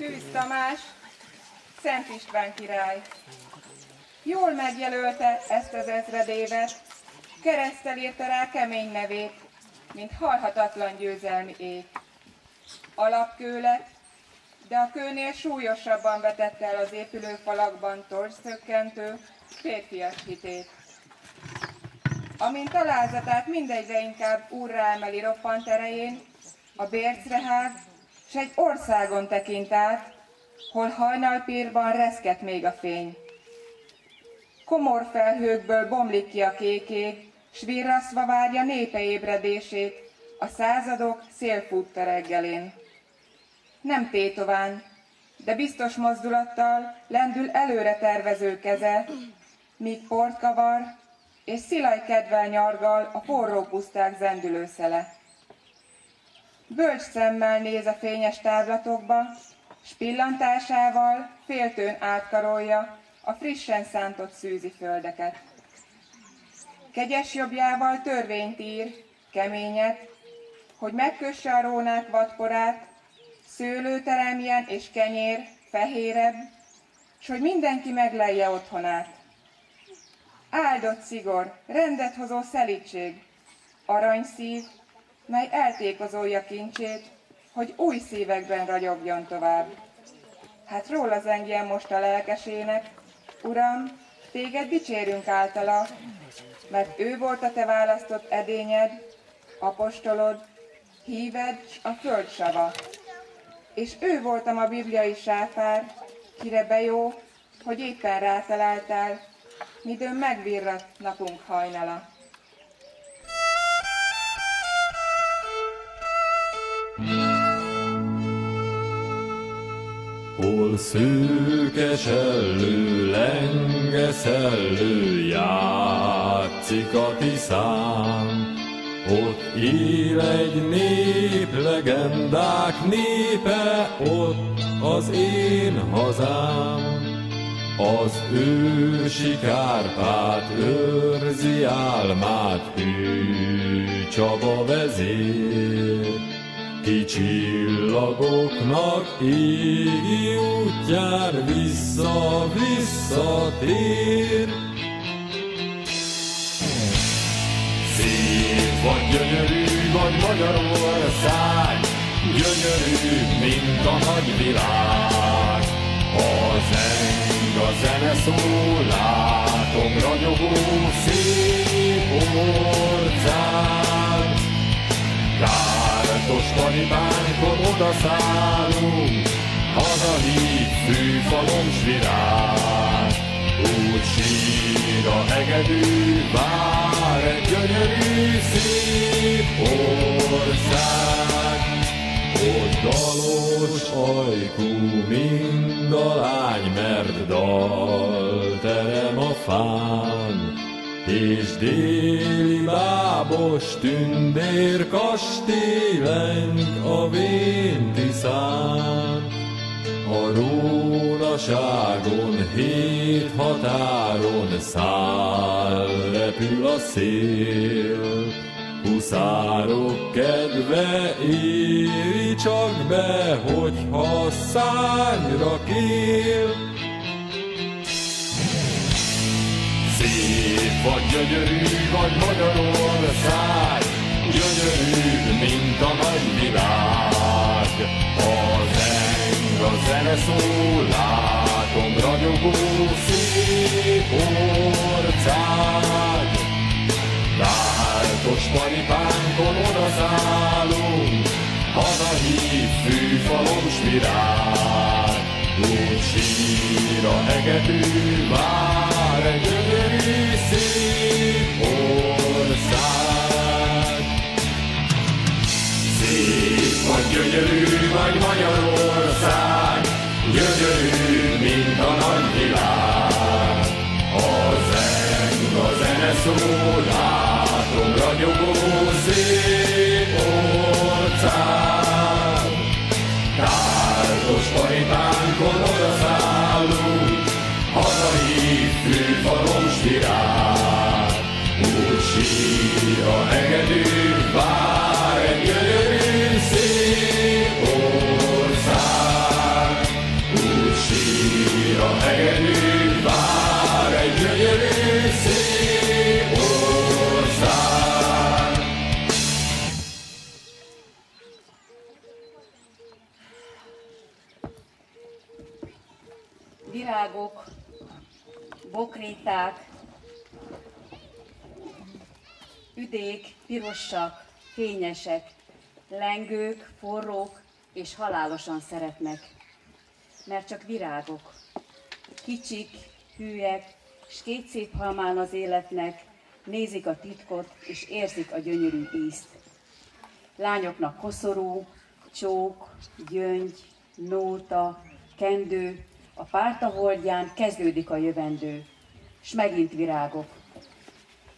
Szűz Tamás, Szent István király. Jól megjelölte ezt az ezredévet, kereszttel írta rá kemény nevét, mint halhatatlan győzelmi ég. Alapkő lett, de a kőnél súlyosabban vetette el az épülőfalakban torszökkentő férfias hitét. Amint alázatát mindegyre inkább úrrá emeli roppant erején, a bércre hág, s egy országon tekint át, hol hajnalpírban reszket még a fény. Komor felhőkből bomlik ki a kék ég, s virraszva várja népe ébredését a századok szélfutta reggelén. Nem tétován, de biztos mozdulattal lendül előre tervező keze, míg port kavar, és szilaj kedvel nyargal a forró puszták zendülő szele. Bölcs szemmel néz a fényes távlatokba, s pillantásával féltőn átkarolja a frissen szántott szűzi földeket. Kegyes jobbjával törvényt ír, keményet, hogy megkösse a rónák vadporát, szőlő teremjen és kenyér fehérebb, s hogy mindenki meglelje otthonát. Áldott szigor, rendet hozó szelídség, aranyszív, mely eltékozolja kincsét, hogy új szívekben ragyogjon tovább. Hát róla zengjen most a lelkesének, Uram, téged dicsérünk általa, mert ő volt a te választott edényed, apostolod, híved s a föld sava. És ő voltam a bibliai sáfár, kire bejó, hogy éppen rátaláltál, midőn megvirrat napunk hajnala. Hol szőke sellő, lenge szellő, játszik a Tiszán. Ott él egy nép, legendák népe, ott az én hazám. Az ősi Kárpát őrzi álmát, Hű Csaba vezér. Ki csillagoknak égi útján vissza-visszatér. Szép vagy, gyönyörű vagy Magyarország, gyönyörű, mint a nagyvilág. A zeng, a zene szól, látom ragyogó szép orcán. Kártos talibánkon odaszállunk, hazahív fűfalom s virág. Úgy sír a hegedű, vár egy gyönyörű szép ország. Ott dalos ajkú mind a lány, mert dal terem a fán. És déli bábos tündér kastélyenk a vén Tiszán. A rónaságon, 7 határon száll, repül a szél. Huszárok kedve éri csak be, hogyha szárnyra kél. Szép vagy, gyönyörű vagy Magyarország, gyönyörű, mint a nagyvilág. A zeng, a zene szól, látom ragyogó szép orcád. Kártos paripánkon odaszállunk, hazahív fűfalom s virág. Úgy sír a hegedű, vár egy gyönyörű szép ország. Szép vagy, gyönyörű vagy Magyarország, gyönyörű, mint a nagyvilág. A zeng, a zene szól, látom ragyogó szép orcád. Kártos paripánkon odaszállunk, hazahív fűfalom s virág. Úgy sír a hegedű, vár egy gyönyörű szép ország. virágok, bokréták, üdék, pirosak, fényesek, lengők, forrók és halálosan szeretnek, mert csak virágok, kicsik, hűek, s két szép halmán az életnek, nézik a titkot és érzik a gyönyörű ízt. Lányoknak koszorú, csók, gyöngy, nóta, kendő, a párta holdján kezdődik a jövendő, s megint virágok.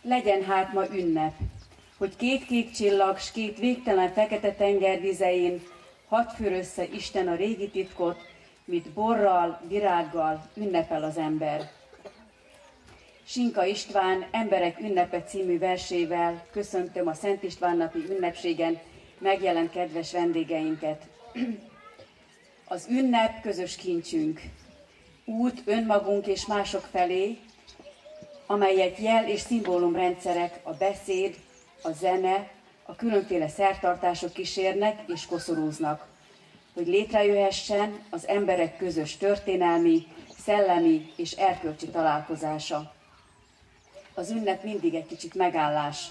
Legyen hát ma ünnep, hogy két kék csillag, s két végtelen fekete tenger vizein hadd fürössze Isten a régi titkot, mit borral, virággal ünnepel az ember. Sinka István Emberek ünnepe című versével köszöntöm a Szent István napi ünnepségen megjelent kedves vendégeinket. Az ünnep közös kincsünk, út önmagunk és mások felé, amelyet jel- és szimbólumrendszerek, a beszéd, a zene, a különféle szertartások kísérnek és koszorúznak, hogy létrejöhessen az emberek közös történelmi, szellemi és erkölcsi találkozása. Az ünnep mindig egy kicsit megállás,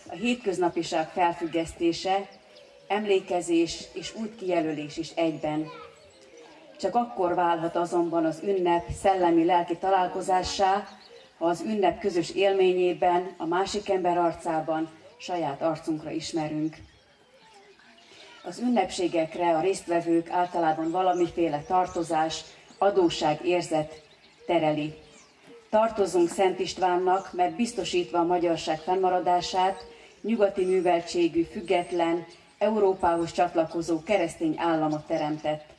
a hétköznapiság felfüggesztése, emlékezés és útkijelölés is egyben. Csak akkor válhat azonban az ünnep szellemi-lelki találkozássá, ha az ünnep közös élményében, a másik ember arcában saját arcunkra ismerünk. Az ünnepségekre a résztvevők általában valamiféle tartozás, adósságérzet tereli. Tartozunk Szent Istvánnak, mert biztosítva a magyarság fennmaradását, nyugati műveltségű, független, Európához csatlakozó keresztény államot teremtett.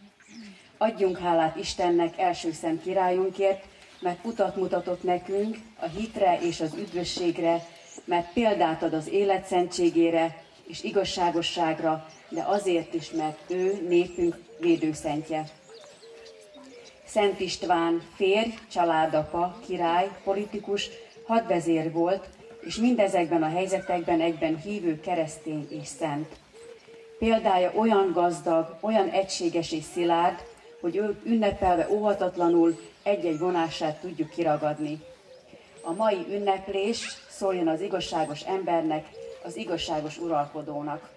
Adjunk hálát Istennek első szent királyunkért, mert utat mutatott nekünk a hitre és az üdvösségre, mert példát ad az élet szentségére és igazságosságra, de azért is, mert ő népünk védőszentje. Szent István férj, családapa, király, politikus, hadvezér volt, és mindezekben a helyzetekben egyben hívő, keresztény és szent. Példája olyan gazdag, olyan egységes és szilárd, hogy őt ünnepelve óhatatlanul egy-egy vonását tudjuk kiragadni. A mai ünneplés szóljon az igazságos embernek, az igazságos uralkodónak.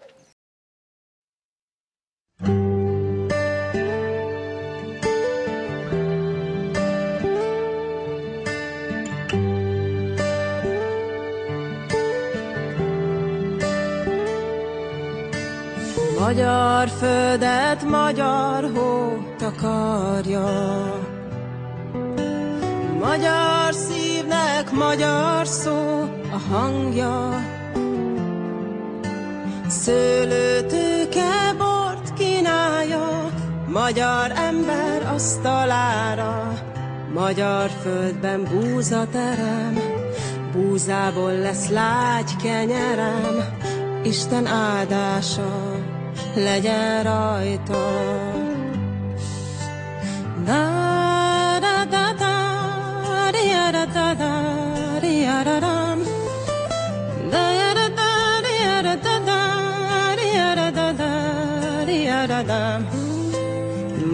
Magyar földet, magyar hó takarja, magyar szívnek magyar szó a hangja. Szőlőtőke bort kínálja, magyar ember asztalára. Magyar földben búza terem, búzából lesz lágy kenyerem. Isten áldása legyen rajta. Da da da da, ria da da da, ria da dam. Da da da, ria da da da, ria da da da, ria da dam.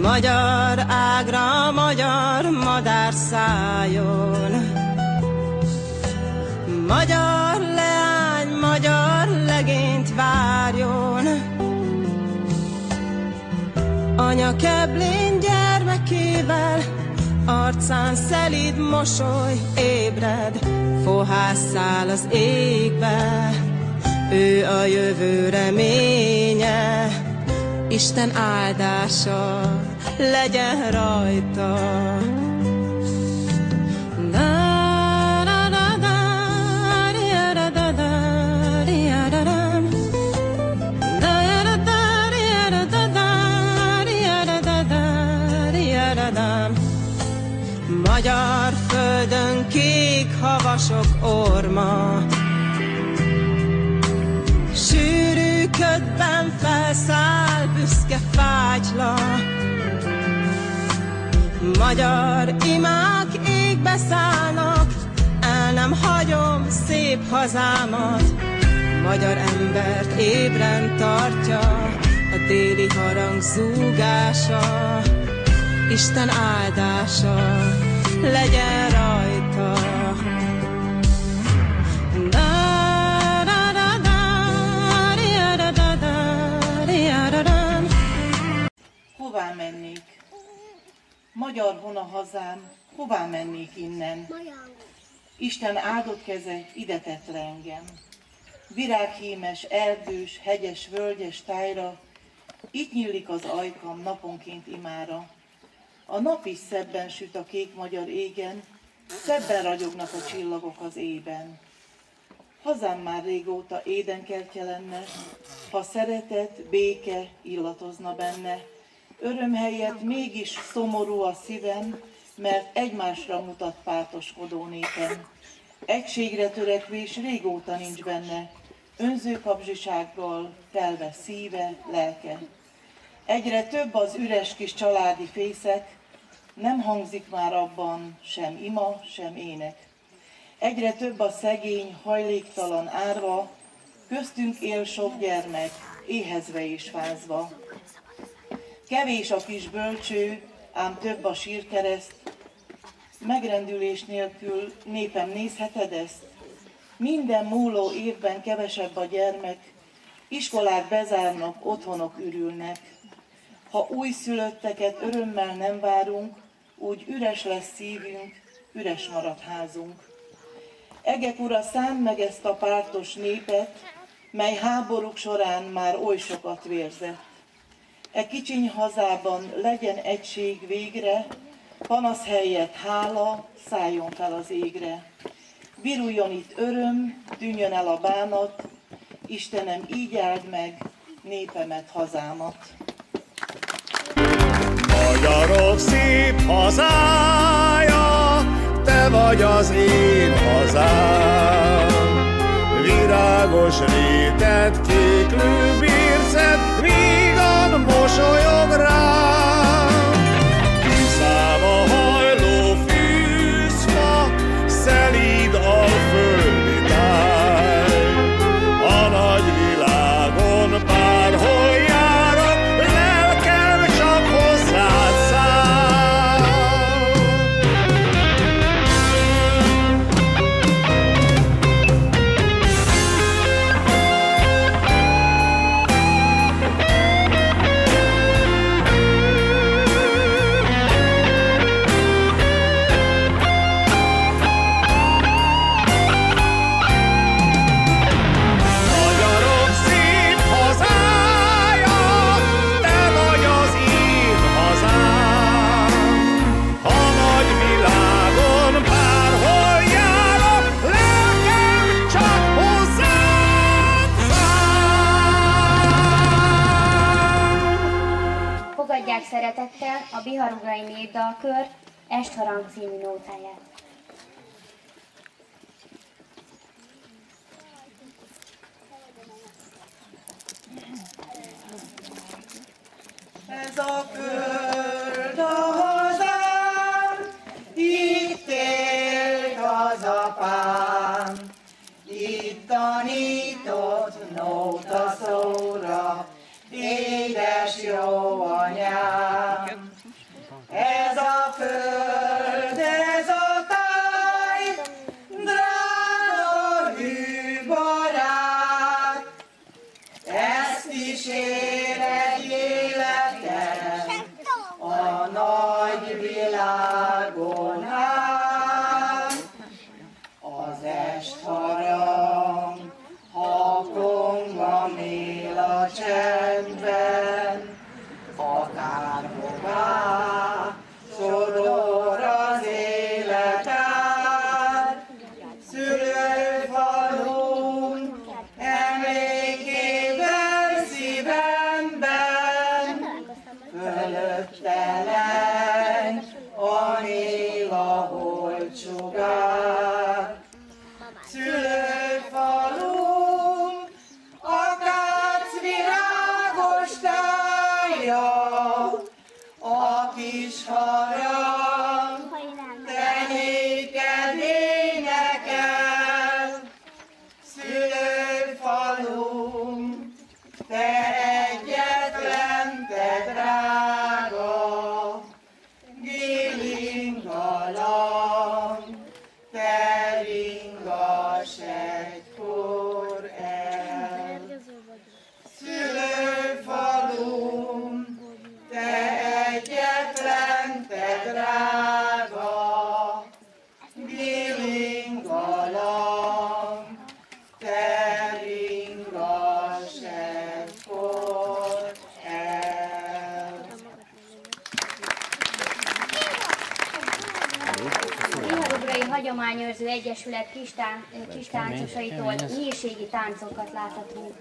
Magyar ágra, magyar madár szálljon. Magyar leány, magyar legényt várjon. Anya keblén gyermekével, arcán szelíd mosoly ébred, fohász száll az égbe, ő a jövő reménye, Isten áldása legyen rajta. Magyar földön kék havasok orma, sűrű ködben felszáll büszke fágyla. Magyar imák égbe szállnak, el nem hagyom szép hazámat. Magyar embert ébren tartja a déli harang zúgása, Isten áldása legyen rajta. Hová mennék? Magyar hona hazám, hová mennék innen? Isten áldott keze ide tett le engem. Virághímes, erdős, hegyes, völgyes tájra, itt nyílik az ajkam naponként imára. A nap is szebben süt a kék magyar égen, szebben ragyognak a csillagok az ében. Hazám már régóta édenkertje lenne, ha szeretet, béke illatozna benne. Öröm helyett mégis szomorú a szívem, mert egymásra mutat pártoskodó népem. Egységre törekvés régóta nincs benne, önző kapzsisággal telve szíve, lelke. Egyre több az üres kis családi fészek, nem hangzik már abban sem ima, sem ének. Egyre több a szegény, hajléktalan árva, köztünk él sok gyermek, éhezve és fázva. Kevés a kis bölcső, ám több a sírkereszt, megrendülés nélkül népem nézheted ezt? Minden múló évben kevesebb a gyermek, iskolák bezárnak, otthonok ürülnek. Ha újszülötteket örömmel nem várunk, úgy üres lesz szívünk, üres marad házunk. Egek ura, szánd meg ezt a pártos népet, mely háborúk során már oly sokat vérzett. E kicsiny hazában legyen egység végre, panasz helyett hála szálljon fel az égre. Viruljon itt öröm, tűnjön el a bánat, Istenem, így áld meg népemet, hazámat. Magyarok szép hazája, te vagy az én hazám. Virágos rétet, kéklő bércet, vígan mosolyog rám. Tiszába hajló fűzfa, szelíd alföldi táj. A nagy világon bárhol járok, lelkem csak hozzád száll. Magyarok szép hazája, te vagy az én hazám. A nagy világon bárhol járok, lelkem csak hozzád száll. Fogadják szeretettel a Biharugrai Népdalkör Estharang című nótáját. Ez a föld a hazám, itt élt az apám, itt tanított nóta szóra, édes jó anyám. Ez a föld, ez a táj, drága hű barát, ezt is éred életem, a nagy világon át. Az estharang hakongva mél a csendben, akárhová sodor Tudományőrző Egyesület kistáncosaitól nyírségi táncokat láthatunk.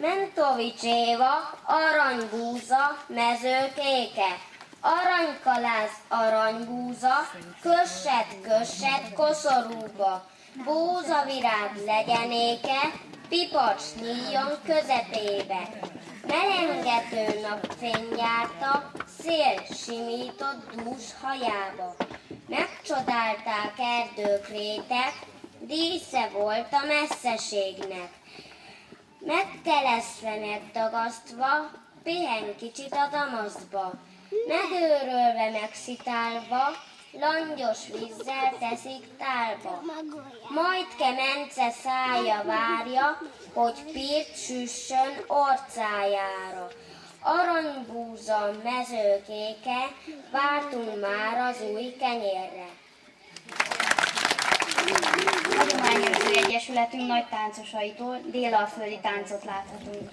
Mentovics Éva, aranybúza, mezőkéke. Aranykalász, aranybúza, kösset, koszorúba. Búzavirág legyenéke, pipacs nyíljon közepébe. Melengető napfény járta, szél simított dús hajába. Megcsodálták erdők rétek, dísze volt a messzeségnek. Megteleszve, megdagasztva, pihen kicsit a damasztba. Megőrölve, megszitálva, langyos vízzel teszik tálba. Majd kemence szája várja, hogy pirt süssön orcájára. Aranybúza, mezőkéke, vártunk már az új kenyérre. Tudományőrző Egyesületünk nagy táncosaitól délalföldi táncot láthatunk.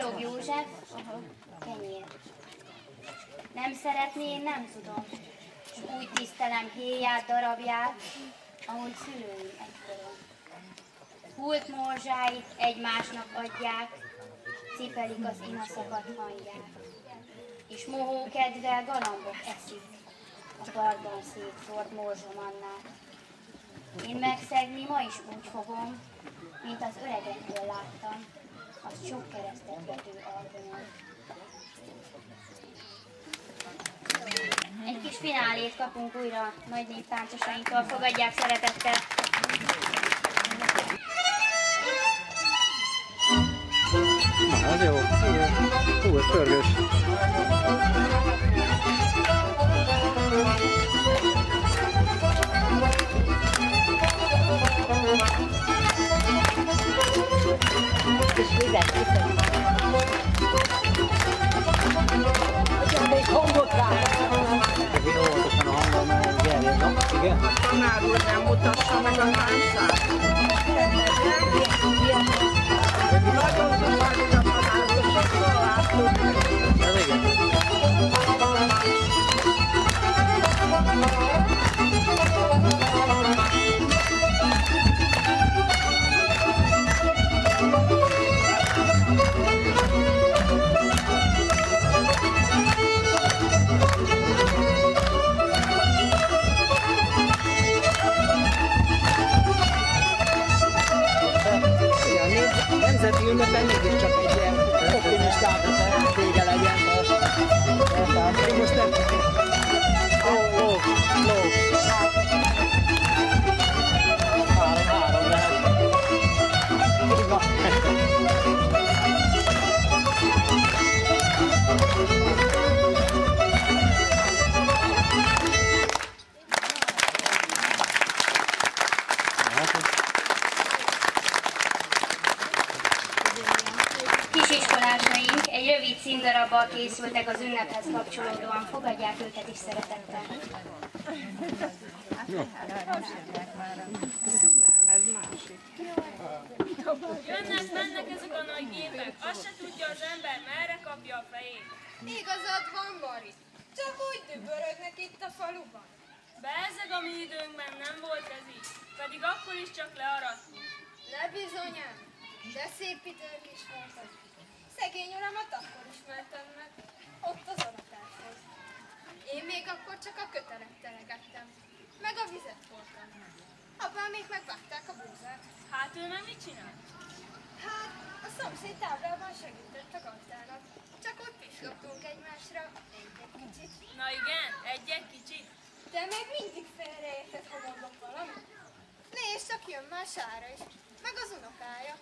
Balogh József, kenyér. Nem szeretné, én nem tudom. Csak úgy tisztelem héját, darabját, ahogy szülőim egykoron. Hult morzsáit egymásnak adják, cipelik az inaszakat hangját. És mohó kedvel galambok eszik a partban szétszórt morzsamannát. Én megszegni ma is úgy fogom, mint az öregektől láttam, az sok keresztet vető alkonyon. Egy kis finálét kapunk újra nagy néptáncosainktól, fogadják szeretettel! Na, ez jó. Hú, ez pörgős. És vizet viszont. Adjam még hangot rá! Én óvatosan a hanggal, mert gerjed. Na, igen? A tanár úr nem mutassa meg a hányszát. Nagyon szomorú a tanár úr, sokszor láttuk. Ez igen. Nemzeti ünnepen mégiscsak egy ilyen optimistább vége legyen most. Én most nem... Ló. 3 lehet. Így van. Kisiskolásaink egy rövid színdarabbal készültek az ünnephez kapcsolódóan, fogadják őket is szeretettel. Jönnek, mennek ezek a nagy gépek, azt se tudja az ember, merre kapja a fejét. Igazad van, Bari. Csak úgy dübörögnek itt a faluban. Bezzeg a mi időnkben nem volt ez így, pedig akkor is csak learadtunk. Ne bizonyám, de szép idők is voltak. Szegény uramat akkor ismertem meg, ott az aratáshoz. Én még akkor csak a kötelet telegettem, meg a vizet voltam. Apámék megvágták a búzát. Hát ő meg mit csinált? Hát, a szomszéd táblában segített a gazdának. Csak ott pislogtunk egymásra egy kicsit. Na igen, egy kicsit. De még mindig félreérted, ha mondok valamit. Nézd, csak jön már Sára is, meg az unokája.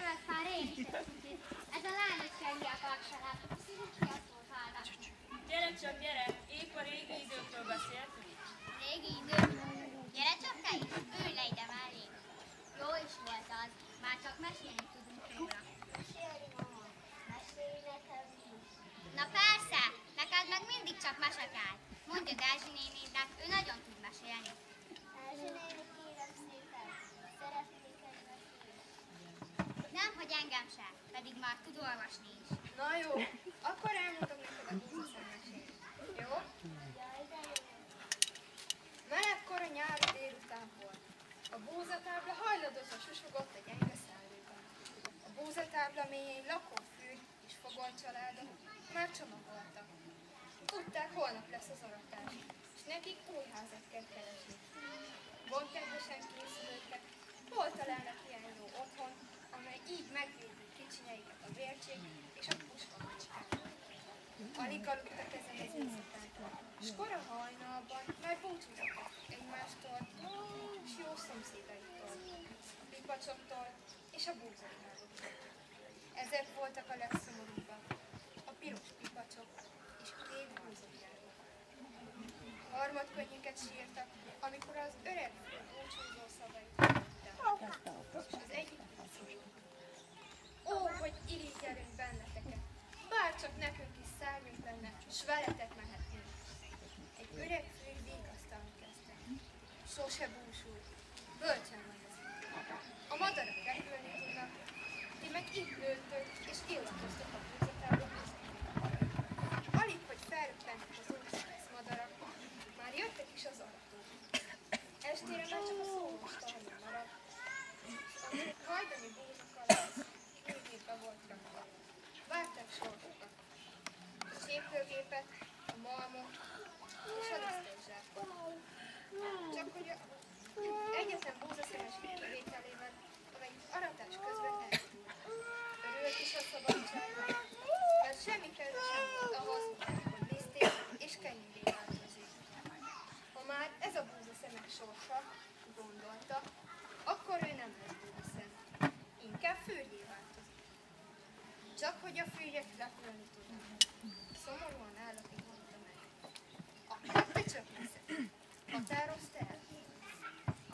Hát már én is egy kicsit. Ez a lányos sengi a parksalát. Sziasztok, hálás. Gyere csak, gyere, épp a régi időkről beszéltünk. Régi idők. Gyere csak te is, ülj le ide mellé. Jó is volt az, már csak mesélni tudunk róla. Mesélj, mama, mesélj nekem is. Na persze, neked meg mindig csak mese kell. Mondja Dázsi nénének, ő nagyon tud mesélni. Erzsi néni, kérem szépen, szeretnék egy mesélni. Nem, hogy engem sem, pedig már tud olvasni is. Na jó, akkor elmondom neked a búzaszem mesét. Jó? Jaj, de jó. Melegkor a nyári délután volt. A búzatábla hajladosan susogott a gyenge szellőben. A búzatábla mélyén lakófűr és fogolcsaládok már csomagoltak. Tudták, holnap lesz az aratás, és nekik új házat kell keresni. Gondkedvesen készülődtek, hol találnak ilyen jó otthon, amely így megvédi kicsinyeiket a vértség és a puskamacskáktól. Alig aludtak ezen az éjszakán, és kora hajnalban már búcsúztak egymástól, és jó szomszédaiktól, pipacsoktól és a búzatároktól. Ezek voltak a legszomorúbbak, a piros pipacsok és a kék búzatárok. Harmadkönnyeket sírtak, amikor az öreg fő búcsúzó szavait hallották, és az egyik ó, hogy irigyelünk benneteket, bárcsak nekünk is szárnyunk lenne, s veletek mehetnénk. Egy öreg férj végasztalni kezdte. Sose búsul, bölcsen magazik. A madarak repülni tudnak, ti meg itt nőttök és illatoztok a sorsokat. A séplőgépet, a malmot és a lisztes zsákot. Csak hogy egyetlen búzaszemes kivételével, amely aratás közben eltűnt. Örült is a szabadságnak, mert semmi köze sem volt ahhoz, hogy liszté és kenyéré változik. Ha már ez a búzaszemek sorsa, gondolta, akkor ő nem lesz búzaszem, inkább fűrjé változik. Csak hogy a fűrjek repülni tudnak. Szomorúan állapig mondta meg. Akkor te csak leszek. Határozd el.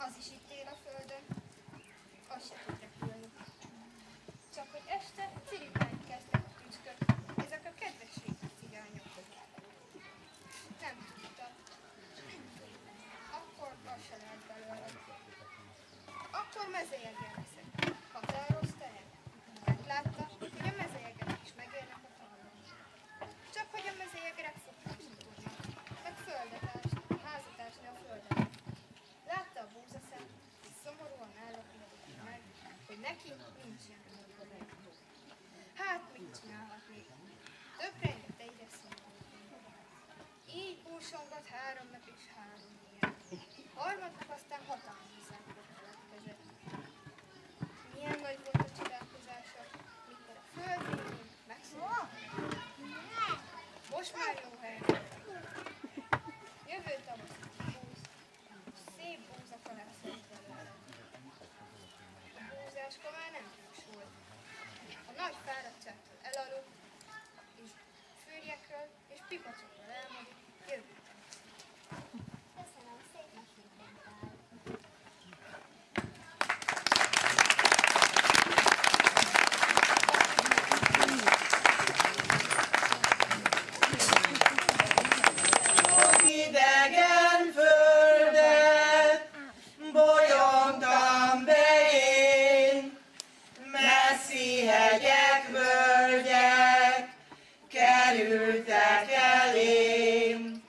Az is itt él a földön, az se tud repülni. Csak hogy este ciripálni kezdtek a tücskök, ezek a kedves régi cigányok. Nem tudta. Akkor az se lehet belőle. Akkor mezejeggen leszek. Határozta el. Látta, hogy a mezejegerek is megérnek a falon. Csak hogy a mezejegerek fogni tudnak, meg földet ásni, házat ásni a földön. Látta a búzaszem, és szomorúan állapította meg, hogy neki nincsen földön. Hát mit csinálhatnék? Több rengetegyre szomorúan. Így búsongat 3 nap és 3 éjjel. Harmadnap aztán hatalmas zápor keletkezett. Milyen nagy volt a csodálkozása, mikor a föld végén megszólalt. Most már jó hely. Jövő tavasz búz, és szép búzakalászat belőle. A búzáska már nem hús volt. A nagy fáradtságtól elaludt, és fűrjekről és pipacsokról elmodik jövő tavasz. Köszönöm, szép mesét mondtál. Idegen földet bolyongtam be én, messzi hegyek, völgyek kerültek elém,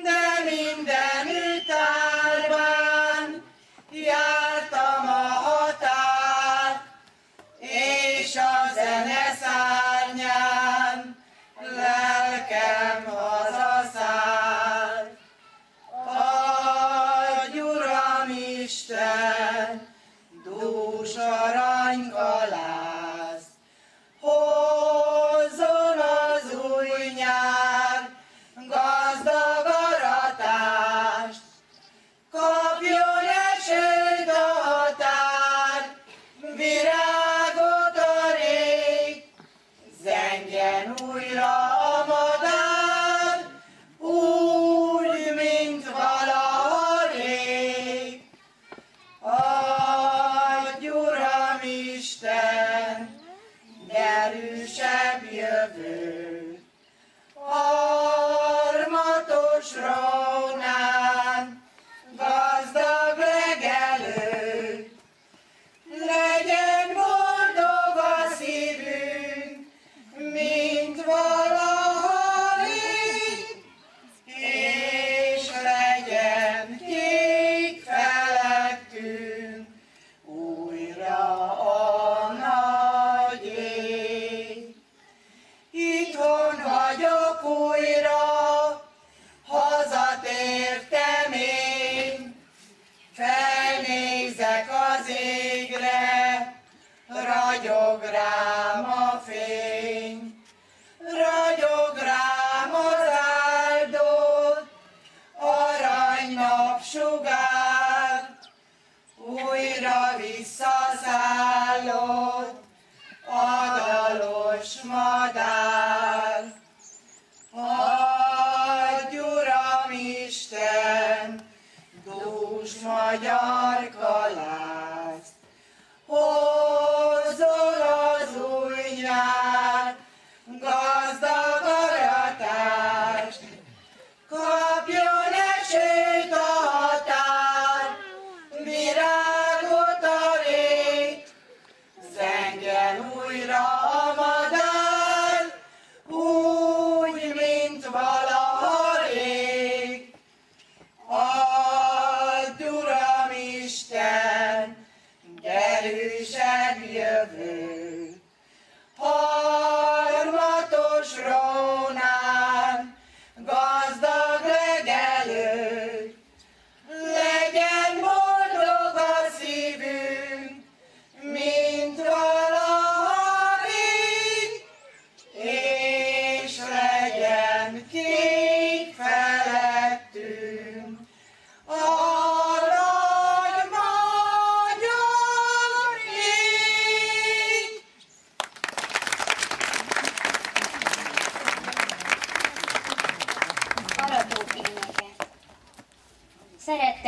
de mindenütt árván jártam a határt, és a zene szárnyán lelkem hazaszállt. Adj, Uram Isten, dús aranykalász, hozzon az új nyár gazdag aratást, kapjon esőt a határ, virágot a rég, zengjen újra a madár, úgy, mint valaha rég. Adj, Uram Isten, derűsebb jövőt, harmatos rónán, gazdag legelőt, legyen boldog a szívünk, mint valaha rég, és legyen kék felettünk újra a nagy ég. Itthon vagyok újra, hazatértem én, felnézek az égre, ragyog rám a fény, ragyog rám az áldott aranynapsugár, újra visszaszállott a dalos madár.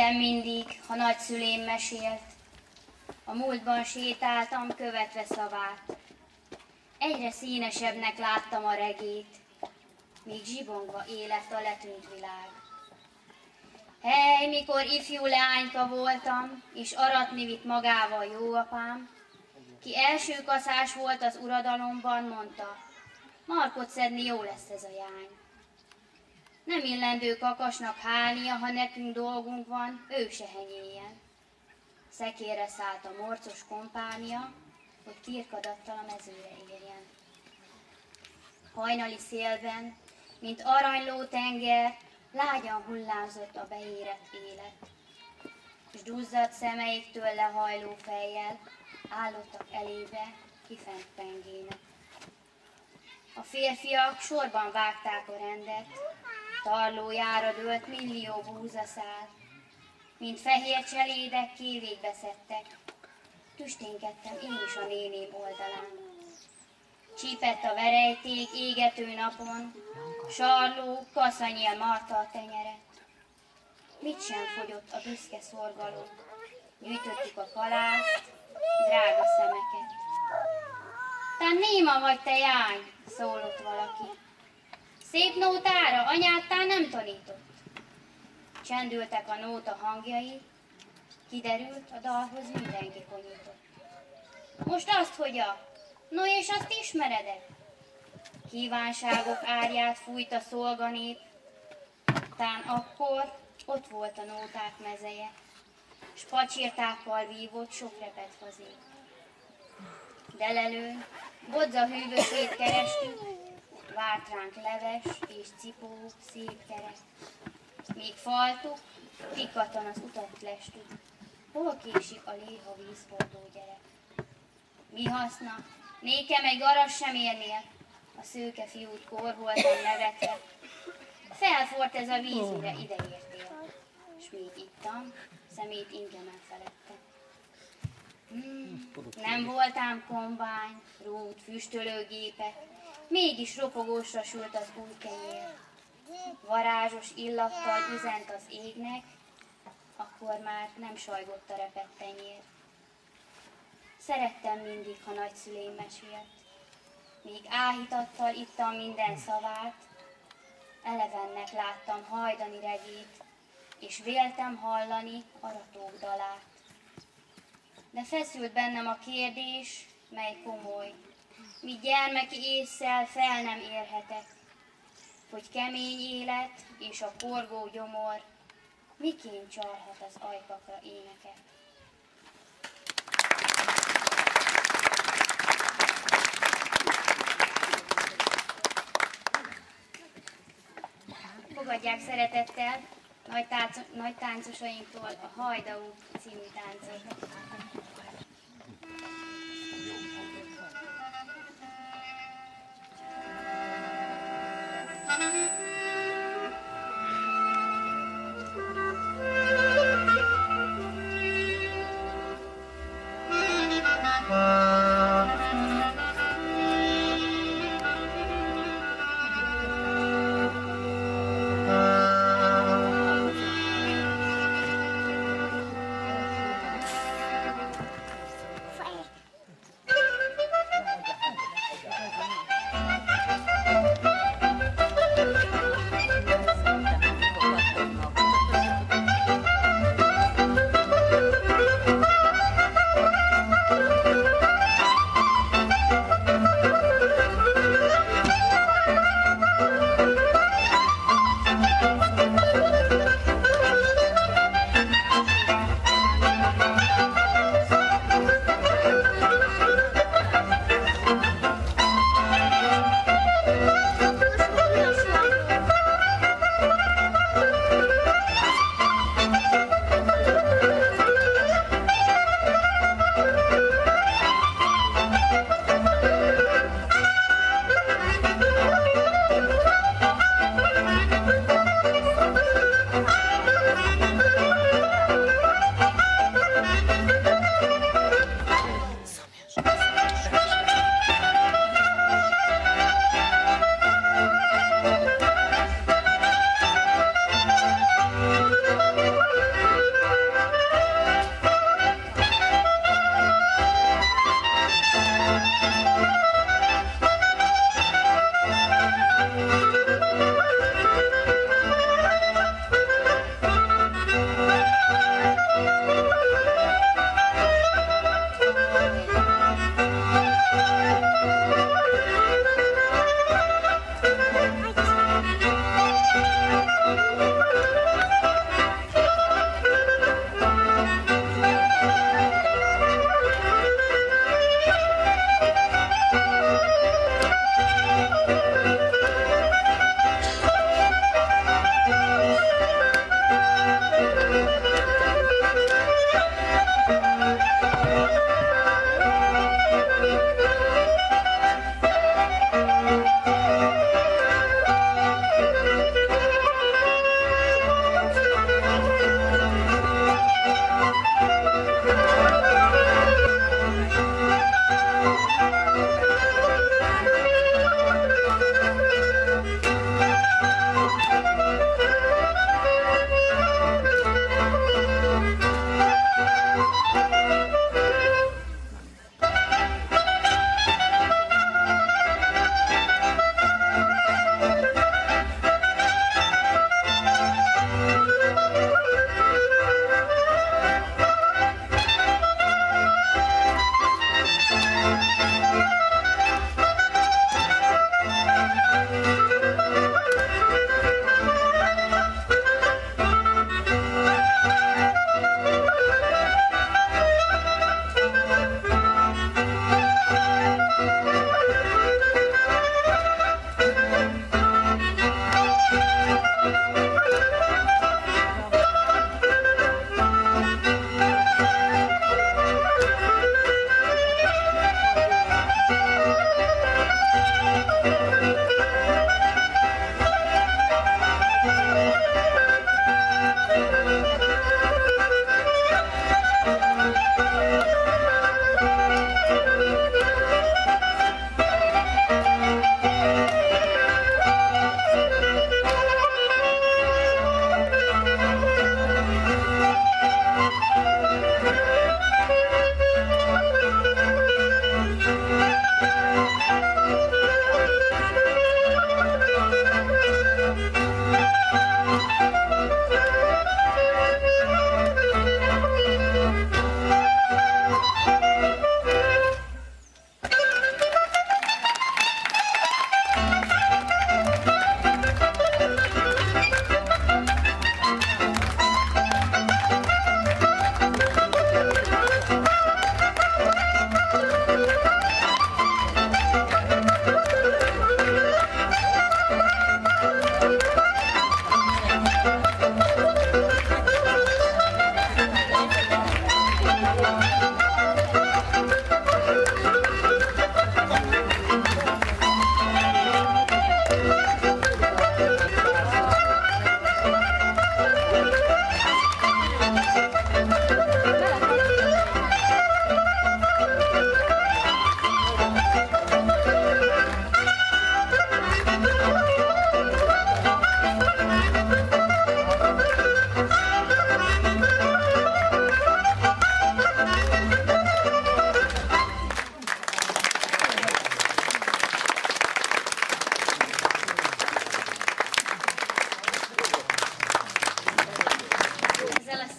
Szerettem mindig, ha nagyszülém mesélt, a múltban sétáltam, követve szavát. Egyre színesebbnek láttam a regét, míg zsibongva élet a letűnt világ. Hely, mikor ifjú leányka voltam, és aratni vitt magával jó apám, ki első kaszás volt az uradalomban, mondta, markot szedni jó lesz ez a jány. Nem illendő kakasnak hálnia, ha nekünk dolgunk van, ő se henyéljen. Szekérre szállt a morcos kompánia, hogy kirkadattal a mezőre érjen. Hajnali szélben, mint aranyló tenger, lágyan hullámzott a beérett élet, s duzzadt szemeiktől lehajló fejjel állottak elébe kifent pengének. A férfiak sorban vágták a rendet, tarlójára dőlt millió búzaszál, mint fehér cselédek kévékbe szedtek, tüsténkedtem én is a néném oldalán. Csípett a verejték égető napon, sarló, kaszanyél marta a tenyeret. Mit sem fogyott a büszke szorgalom, gyűjtöttük a kalászt, drága szemeket. Tán néma vagy te jány, szólott valaki. Szép nótára anyád tán nem tanított. Csendültek a nóta hangjai, kiderült, a dalhoz mindenki konyított. Most azt, hogy no és azt ismered-e? Kívánságok árját fújt a szolganép, tán akkor ott volt a nóták mezeje, s pacsirtákkal vívott sok repet fazék. Delelőn bodza hűvösét kerestük, várt ránk leves és cipó szép keret. Míg faltuk, pikatan az utat lestük, hol késik a léha vízhordó gyerek. Mi haszna? Nékem egy garas sem érnél, a szőke fiút korholtan nevetve. Felfort ez a víz, mire ide értél, s még ittam, szemét ingemen felette. Nem voltám kombány, rút, füstölőgépek, mégis ropogósra sült az új kenyér. Varázsos illattal üzent az égnek, akkor már nem sajgott a repett tenyér. Szerettem mindig, ha nagyszülém mesélt, míg áhítattal ittam minden szavát, elevennek láttam hajdani regét, és véltem hallani aratók dalát. De feszült bennem a kérdés, mely komoly, míg gyermeki ésszel fel nem érhetek, hogy kemény élet és a forgó gyomor miként csalhat az ajkakra éneket. Fogadják szeretettel nagy táncosainktól a Hajdaú című táncot.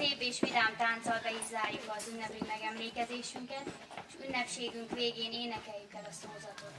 szép és vidám tánccal be is zárjuk az ünnepi megemlékezésünket, és ünnepségünk végén énekeljük el a szózatot.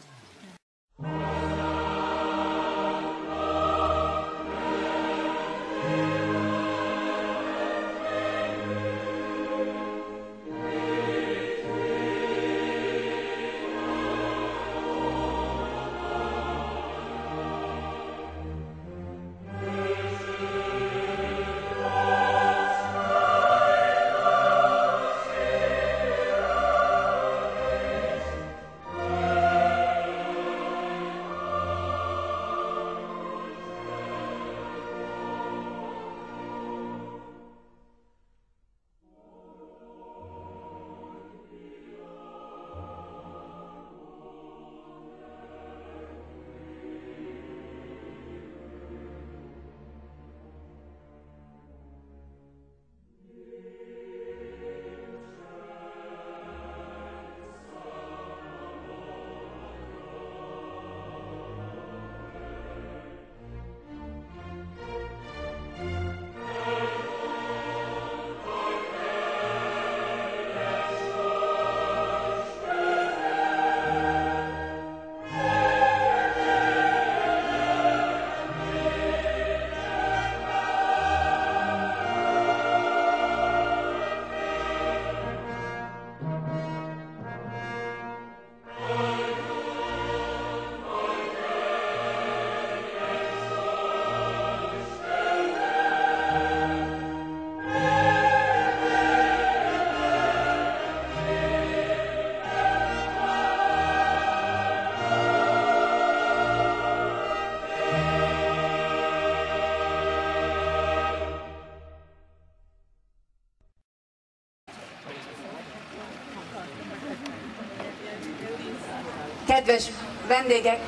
Kedves vendégek,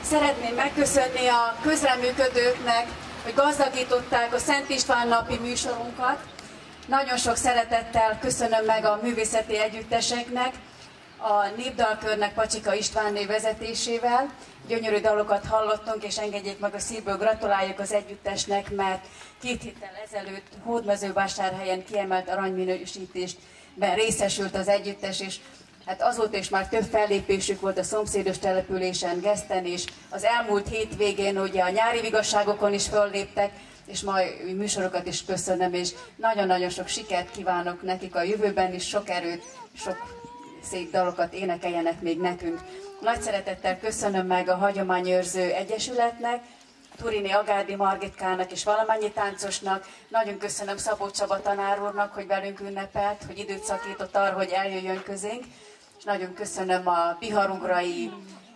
szeretném megköszönni a közreműködőknek, hogy gazdagították a Szent István napi műsorunkat. Nagyon sok szeretettel köszönöm meg a művészeti együtteseknek, a Népdalkörnek Pacsika Istvánné vezetésével. Gyönyörű dalokat hallottunk, és engedjék meg a szívből gratuláljuk az együttesnek, mert 2 héttel ezelőtt Hódmezővásárhelyen kiemelt aranyminősítésben részesült az együttes, és hát azóta is már több fellépésük volt a szomszédos településen, Geszten is. Az elmúlt hétvégén ugye a nyári vigasságokon is fölléptek, és majd műsorokat is köszönöm, és nagyon-nagyon sok sikert kívánok nekik a jövőben is, sok erőt, sok szép dalokat énekeljenek még nekünk. Nagy szeretettel köszönöm meg a Hagyományőrző Egyesületnek, Turini Agárdi Margitkának és valamennyi táncosnak. Nagyon köszönöm Szabó Csaba tanár úrnak, hogy velünk ünnepelt, hogy időt szakított arra, hogy eljöjjön közénk. És nagyon köszönöm a Biharugrai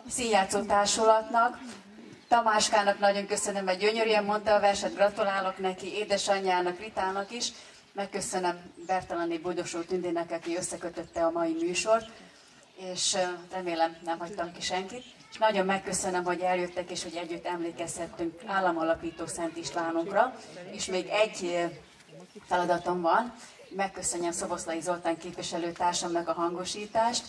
Színjátszó Társulatnak. Tamáskának nagyon köszönöm, hogy gyönyörűen mondta a verset, gratulálok neki, édesanyjának, Ritának is. Megköszönöm Bertalanné Boldosó Tündének, aki összekötötte a mai műsort, és remélem nem hagytam ki senkit. És nagyon megköszönöm, hogy eljöttek, és hogy együtt emlékezhettünk államalapító Szent Istvánunkra. És még egy feladatom van, megköszönjem Szoboszlai Zoltán képviselőtársamnak a hangosítást.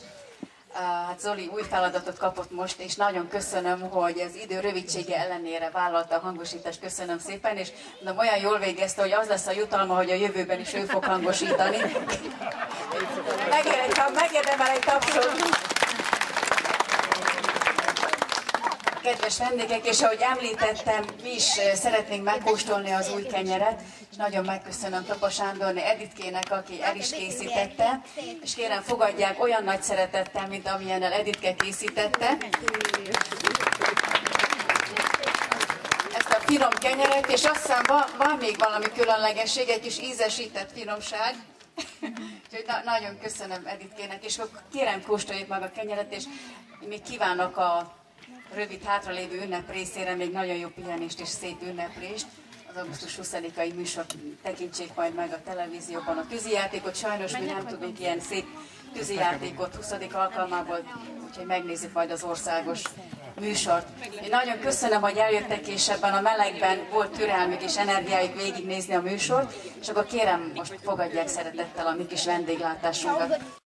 Hát Zoli új feladatot kapott most, és nagyon köszönöm, hogy az idő rövidsége ellenére vállalta a hangosítást, köszönöm szépen, és mondom, olyan jól végezte, hogy az lesz a jutalma, hogy a jövőben is ő fog hangosítani. Megérdemel egy tapsot. Kedves vendégek, és ahogy említettem, mi is szeretnénk megkóstolni az új kenyeret, és nagyon megköszönöm Tapa Sándorné Editkének, aki el is készítette, és kérem fogadják olyan nagy szeretettel, mint amilyennel Editke készítette. Ezt a finom kenyeret, és azt hiszem van még valami különlegesség, egy kis ízesített finomság. Úgyhogy nagyon köszönöm Editkének, és kérem kóstoljuk meg a kenyeret, és még kívánok a rövid hátralévő ünnep részére még nagyon jó pihenést és szép ünneplést. Az augusztus 20-ai műsor tekintsék majd meg a televízióban a tűzijátékot. Sajnos mi nem tudunk ilyen szép tűzijátékot 20. alkalmából, úgyhogy megnézzük majd az országos műsort. Én nagyon köszönöm, hogy eljöttek, és ebben a melegben volt türelmük és energiájuk végignézni a műsort, és akkor kérem, most fogadják szeretettel a mi kis vendéglátásunkat.